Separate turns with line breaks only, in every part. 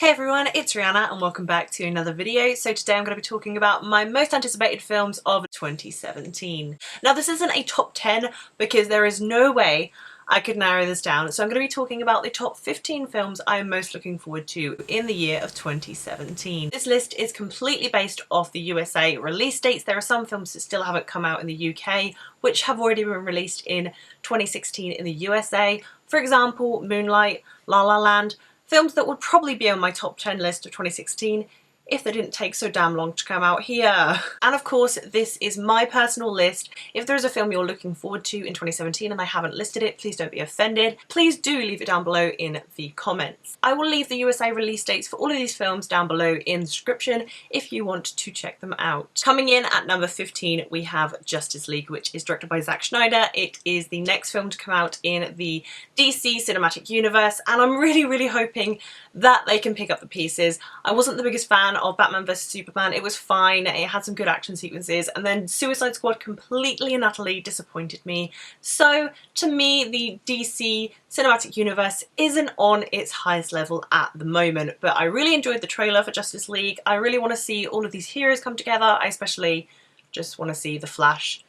Hey everyone, it's Rihanna and welcome back to another video. So today I'm going to be talking about my most anticipated films of 2017. Now this isn't a top 10 because there is no way I could narrow this down. So I'm going to be talking about the top 15 films I am most looking forward to in the year of 2017. This list is completely based off the USA release dates. There are some films that still haven't come out in the UK which have already been released in 2016 in the USA. For example, Moonlight, La La Land. Films that would probably be on my top 10 list of 2016 if they didn't take so damn long to come out here. And of course, this is my personal list. If there is a film you're looking forward to in 2017 and I haven't listed it, please don't be offended. Please do leave it down below in the comments. I will leave the USA release dates for all of these films down below in the description if you want to check them out. Coming in at number 15, we have Justice League, which is directed by Zack Snyder. It is the next film to come out in the DC cinematic universe, and I'm really hoping that they can pick up the pieces. I wasn't the biggest fan of Batman vs Superman. It was fine, it had some good action sequences, and then Suicide Squad completely and utterly disappointed me. So to me, the DC cinematic universe isn't on its highest level at the moment, but I really enjoyed the trailer for Justice League. I really want to see all of these heroes come together. I especially just want to see The Flash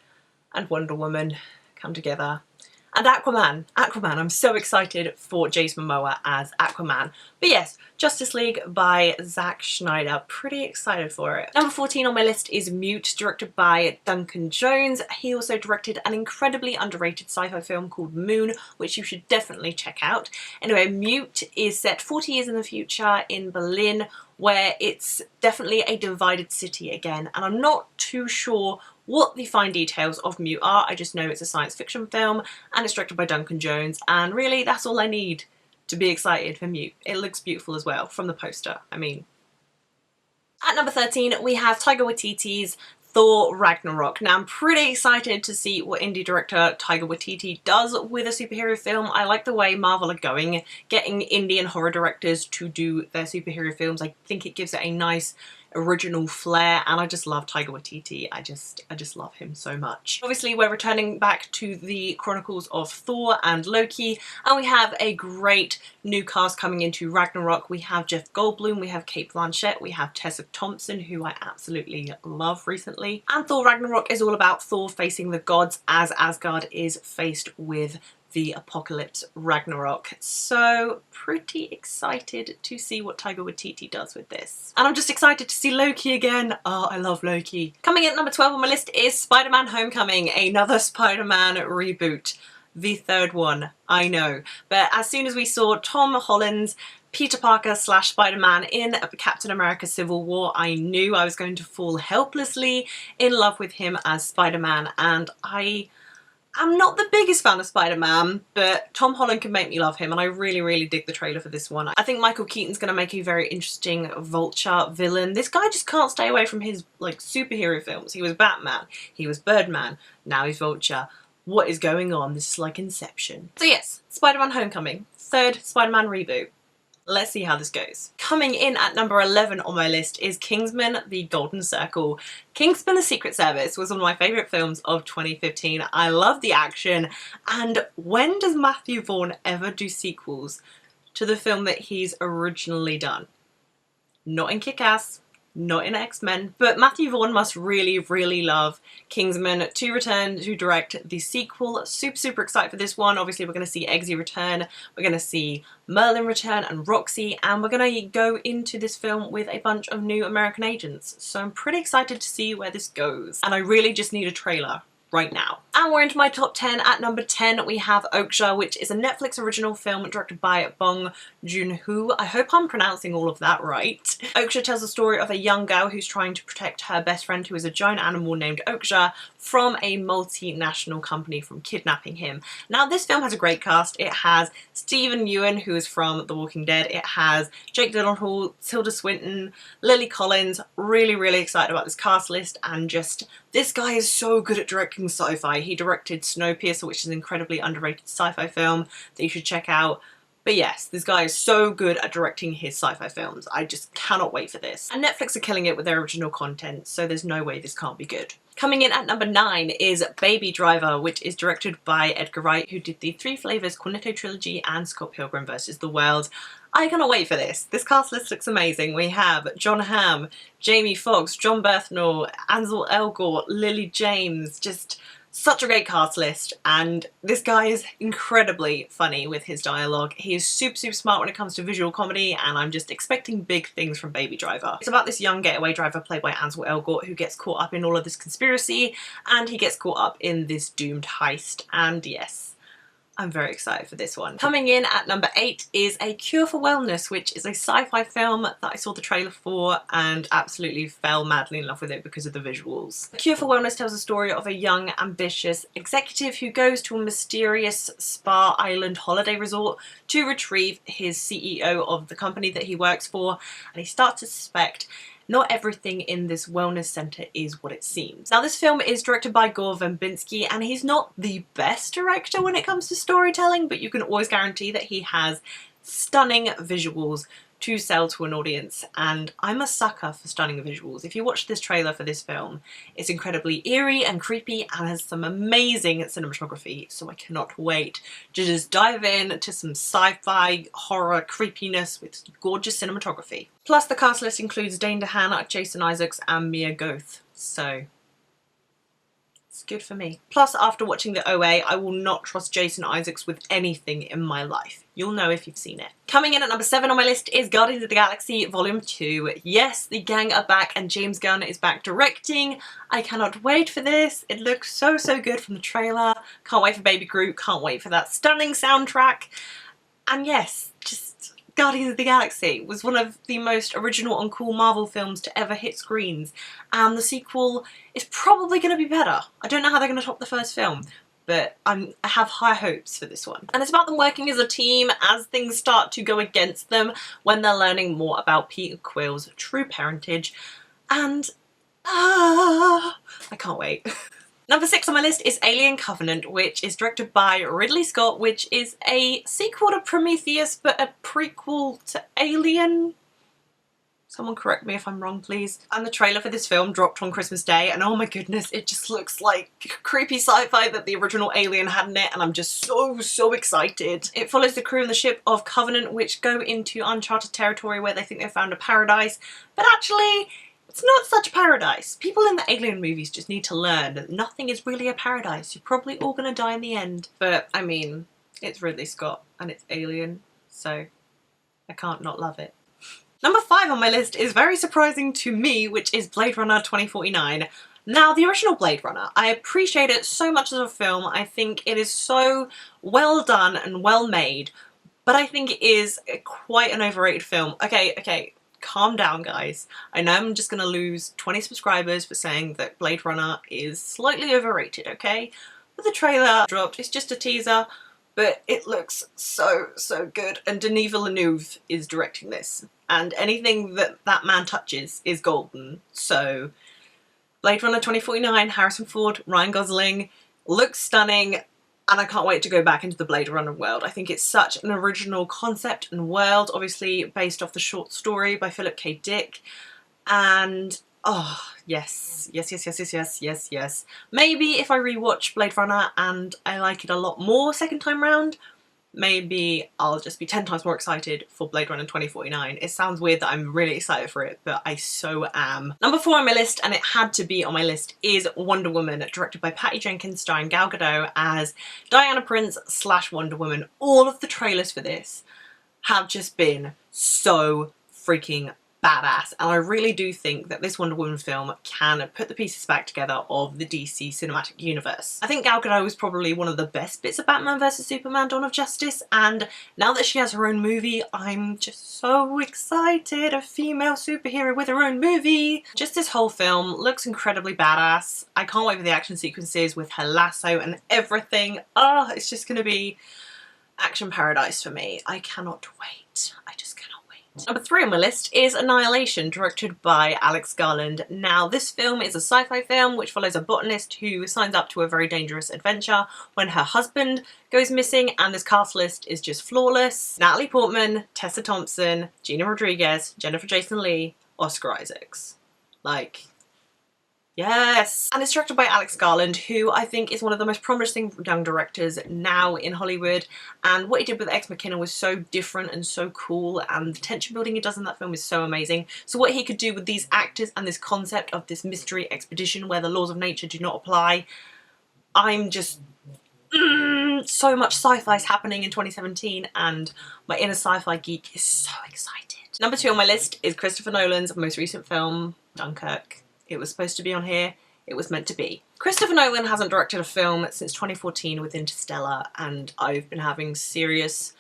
and Wonder Woman come together. And Aquaman, I'm so excited for Jason Momoa as Aquaman. But yes, Justice League by Zack Snyder, pretty excited for it. Number 14 on my list is Mute, directed by Duncan Jones. He also directed an incredibly underrated sci-fi film called Moon, which you should definitely check out. Anyway, Mute is set 40 years in the future in Berlin, where it's definitely a divided city again, and I'm not too sure what the fine details of Mute are. I just know it's a science fiction film and it's directed by Duncan Jones, and really that's all I need to be excited for Mute. It looks beautiful as well from the poster, I mean. At number 13 we have Taika Waititi's Thor Ragnarok. Now I'm pretty excited to see what indie director Taika Waititi does with a superhero film. I like the way Marvel are going, getting indie and horror directors to do their superhero films. I think it gives it a nice original flair, and I just love Taika Waititi. I just love him so much. Obviously we're returning back to the chronicles of Thor and Loki, and we have a great new cast coming into Ragnarok. We have Jeff Goldblum, we have Cate Blanchett, we have Tessa Thompson, who I absolutely love recently. And Thor Ragnarok is all about Thor facing the gods as Asgard is faced with the apocalypse Ragnarok. So pretty excited to see what Taika Waititi does with this. And I'm just excited to see Loki again. Oh, I love Loki. Coming in at number 12 on my list is SpiderMan Homecoming, another Spider-Man reboot. The third one, I know. But as soon as we saw Tom Holland's Peter Parker / Spider-Man in Captain America Civil War, I knew I was going to fall helplessly in love with him as Spider-Man, and I'm not the biggest fan of Spider-Man, but Tom Holland can make me love him, and I really dig the trailer for this one. I think Michael Keaton's going to make a very interesting Vulture villain. This guy just can't stay away from his like superhero films. He was Batman, he was Birdman, now he's Vulture. What is going on? This is like Inception. So yes, Spider-Man Homecoming, third Spider-Man reboot. Let's see how this goes. Coming in at number 11 on my list is Kingsman: The Golden Circle. Kingsman: The Secret Service was one of my favourite films of 2015. I love the action, and when does Matthew Vaughn ever do sequels to the film that he's originally done? Not in Kick-Ass, not in X-Men, but Matthew Vaughn must really love Kingsman to return to direct the sequel. Super excited for this one. Obviously we're going to see Eggsy return, we're going to see Merlin return and Roxy, and we're going to go into this film with a bunch of new American agents. So I'm pretty excited to see where this goes, and I really just need a trailer right now. And we're into my top 10. At number 10 we have Okra, which is a Netflix original film directed by Bong Joon-ho. I hope I'm pronouncing all of that right. Okra tells the story of a young girl who's trying to protect her best friend, who is a giant animal named Okra, from a multinational company from kidnapping him. Now this film has a great cast. It has Stephen Yeun, who is from The Walking Dead. It has Jake Gyllenhaal, Tilda Swinton, Lily Collins. Really excited about this cast list, and just this guy is so good at directing sci-fi. He directed Snowpiercer, which is an incredibly underrated sci-fi film that you should check out. But yes, this guy is so good at directing his sci-fi films. I just cannot wait for this. And Netflix are killing it with their original content, so there's no way this can't be good. Coming in at number 9 is Baby Driver, which is directed by Edgar Wright, who did the Three Flavors Cornetto trilogy and Scott Pilgrim vs. the World. I cannot wait for this. This cast list looks amazing. We have Jon Hamm, Jamie Foxx, John Bernthal, Ansel Elgort, Lily James, just such a great cast list, and this guy is incredibly funny with his dialogue. He is super smart when it comes to visual comedy, and I'm just expecting big things from Baby Driver. It's about this young getaway driver played by Ansel Elgort who gets caught up in all of this conspiracy, and he gets caught up in this doomed heist, and yes, I'm very excited for this one. Coming in at number 8 is A Cure for Wellness, which is a sci-fi film that I saw the trailer for and absolutely fell madly in love with it because of the visuals. A Cure for Wellness tells the story of a young, ambitious executive who goes to a mysterious spa island holiday resort to retrieve his CEO of the company that he works for, and he starts to suspect not everything in this wellness centre is what it seems. Now, this film is directed by Gore Verbinski, and he's not the best director when it comes to storytelling, but you can always guarantee that he has stunning visuals to sell to an audience, and I'm a sucker for stunning visuals. If you watch this trailer for this film, it's incredibly eerie and creepy and has some amazing cinematography, so I cannot wait to just dive in to some sci-fi horror creepiness with gorgeous cinematography. Plus, the cast list includes Dane DeHaan, Jason Isaacs and Mia Goth, so it's good for me. Plus, after watching the OA, I will not trust Jason Isaacs with anything in my life. You'll know if you've seen it. Coming in at number 7 on my list is Guardians of the Galaxy Volume 2. Yes, the gang are back and James Gunn is back directing. I cannot wait for this. It looks so good from the trailer. Can't wait for Baby Groot. Can't wait for that stunning soundtrack. And yes, just Guardians of the Galaxy was one of the most original and cool Marvel films to ever hit screens. And the sequel is probably going to be better. I don't know how they're going to top the first film, but I have high hopes for this one. And it's about them working as a team as things start to go against them when they're learning more about Peter Quill's true parentage. And I can't wait. Number 6 on my list is Alien Covenant, which is directed by Ridley Scott, which is a sequel to Prometheus, but a prequel to Alien. Someone correct me if I'm wrong, please. And the trailer for this film dropped on Christmas Day, and oh my goodness, it just looks like creepy sci-fi that the original Alien had in it, and I'm just so excited. It follows the crew on the ship of Covenant, which go into uncharted territory where they think they've found a paradise, but actually, it's not such a paradise. People in the Alien movies just need to learn that nothing is really a paradise. You're probably all gonna die in the end. But, I mean, it's Ridley Scott, and it's Alien, so I can't not love it. Number 5 on my list is very surprising to me, which is Blade Runner 2049. Now, the original Blade Runner, I appreciate it so much as a film. I think it is so well done and well made, but I think it is quite an overrated film. Okay, calm down, guys. I know I'm just gonna lose 20 subscribers for saying that Blade Runner is slightly overrated, okay? But the trailer dropped, it's just a teaser, but it looks so good, and Denis Villeneuve is directing this. And anything that that man touches is golden. So, Blade Runner 2049, Harrison Ford, Ryan Gosling, looks stunning, and I can't wait to go back into the Blade Runner world. I think it's such an original concept and world, obviously based off the short story by Philip K. Dick. And, oh, yes. Maybe if I rewatch Blade Runner and I like it a lot more second time round, maybe I'll just be 10 times more excited for Blade Runner 2049. It sounds weird that I'm really excited for it, but I so am. Number 4 on my list, and it had to be on my list, is Wonder Woman, directed by Patty Jenkins, starring Gal Gadot as Diana Prince / Wonder Woman. All of the trailers for this have just been so freaking badass, and I really do think that this Wonder Woman film can put the pieces back together of the DC cinematic universe. I think Gal Gadot is probably one of the best bits of Batman vs Superman Dawn of Justice, and now that she has her own movie, I'm just so excited. A female superhero with her own movie! Just this whole film looks incredibly badass. I can't wait for the action sequences with her lasso and everything. Oh, it's just gonna be action paradise for me. I cannot wait. I just cannot. Number 3 on my list is Annihilation, directed by Alex Garland. Now, this film is a sci-fi film which follows a botanist who signs up to a very dangerous adventure when her husband goes missing, and this cast list is just flawless. Natalie Portman, Tessa Thompson, Gina Rodriguez, Jennifer Jason Leigh, Oscar Isaacs. Like, Yes! And it's directed by Alex Garland, who I think is one of the most promising young directors now in Hollywood, and what he did with Ex Machina was so different and so cool, and the tension building he does in that film is so amazing. So what he could do with these actors and this concept of this mystery expedition where the laws of nature do not apply, I'm just... so much sci-fi is happening in 2017, and my inner sci-fi geek is so excited. Number 2 on my list is Christopher Nolan's most recent film, Dunkirk. It was supposed to be on here. It was meant to be. Christopher Nolan hasn't directed a film since 2014 with Interstellar, and I've been having serious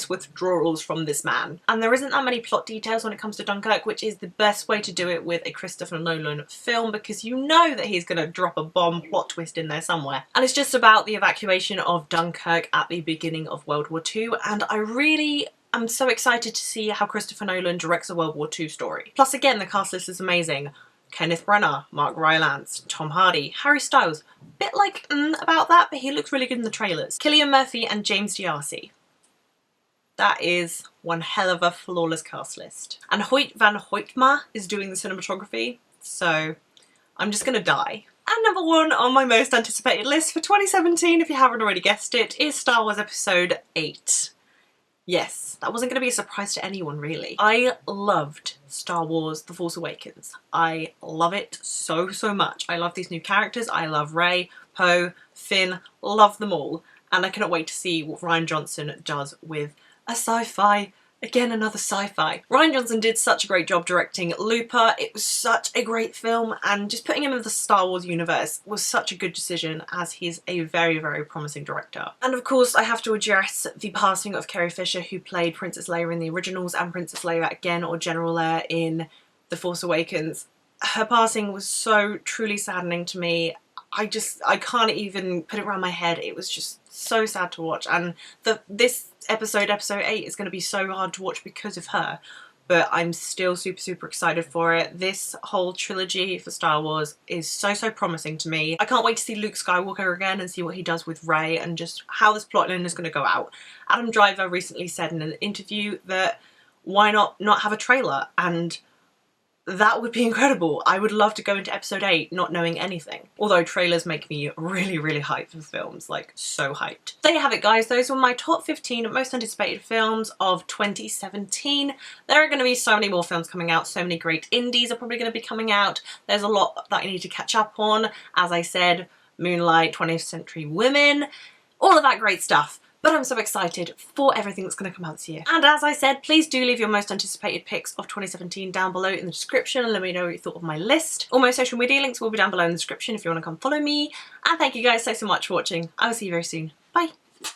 withdrawals from this man. And there isn't that many plot details when it comes to Dunkirk, which is the best way to do it with a Christopher Nolan film, because you know that he's going to drop a bomb plot twist in there somewhere. And it's just about the evacuation of Dunkirk at the beginning of World War II, and I'm so excited to see how Christopher Nolan directs a World War II story. Plus again, the cast list is amazing. Kenneth Branagh, Mark Rylance, Tom Hardy, Harry Styles. Bit like about that, but he looks really good in the trailers. Cillian Murphy and James D'Arcy. That is one hell of a flawless cast list. And Hoyt van Hoytma is doing the cinematography, so I'm just gonna die. And number 1 on my most anticipated list for 2017, if you haven't already guessed it, is Star Wars Episode 8. Yes, that wasn't going to be a surprise to anyone really. I loved Star Wars The Force Awakens. I love it so much. I love these new characters. I love Rey, Poe, Finn, love them all. And I cannot wait to see what Rian Johnson does with a sci-fi. Again, another sci-fi. Rian Johnson did such a great job directing Looper. It was such a great film, and just putting him in the Star Wars universe was such a good decision, as he's a very promising director. And of course, I have to address the passing of Carrie Fisher, who played Princess Leia in the originals and Princess Leia again, or General Leia in The Force Awakens. Her passing was so truly saddening to me. I can't even put it around my head. It was just so sad to watch, and this episode 8, is going to be so hard to watch because of her, but I'm still super excited for it. This whole trilogy for Star Wars is so promising to me. I can't wait to see Luke Skywalker again and see what he does with Rey, and just how this plotline is going to go out. Adam Driver recently said in an interview that why not have a trailer, and that would be incredible. I would love to go into episode 8 not knowing anything. Although trailers make me really hyped for films, like so hyped. There you have it guys, those were my top 15 most anticipated films of 2017. There are going to be so many more films coming out, so many great indies are probably going to be coming out. There's a lot that I need to catch up on. As I said, Moonlight, 20th Century Women, all of that great stuff. But I'm so excited for everything that's going to come out this year. And as I said, please do leave your most anticipated picks of 2017 down below in the description and let me know what you thought of my list. All my social media links will be down below in the description if you want to come follow me. And thank you guys so much for watching. I will see you very soon. Bye!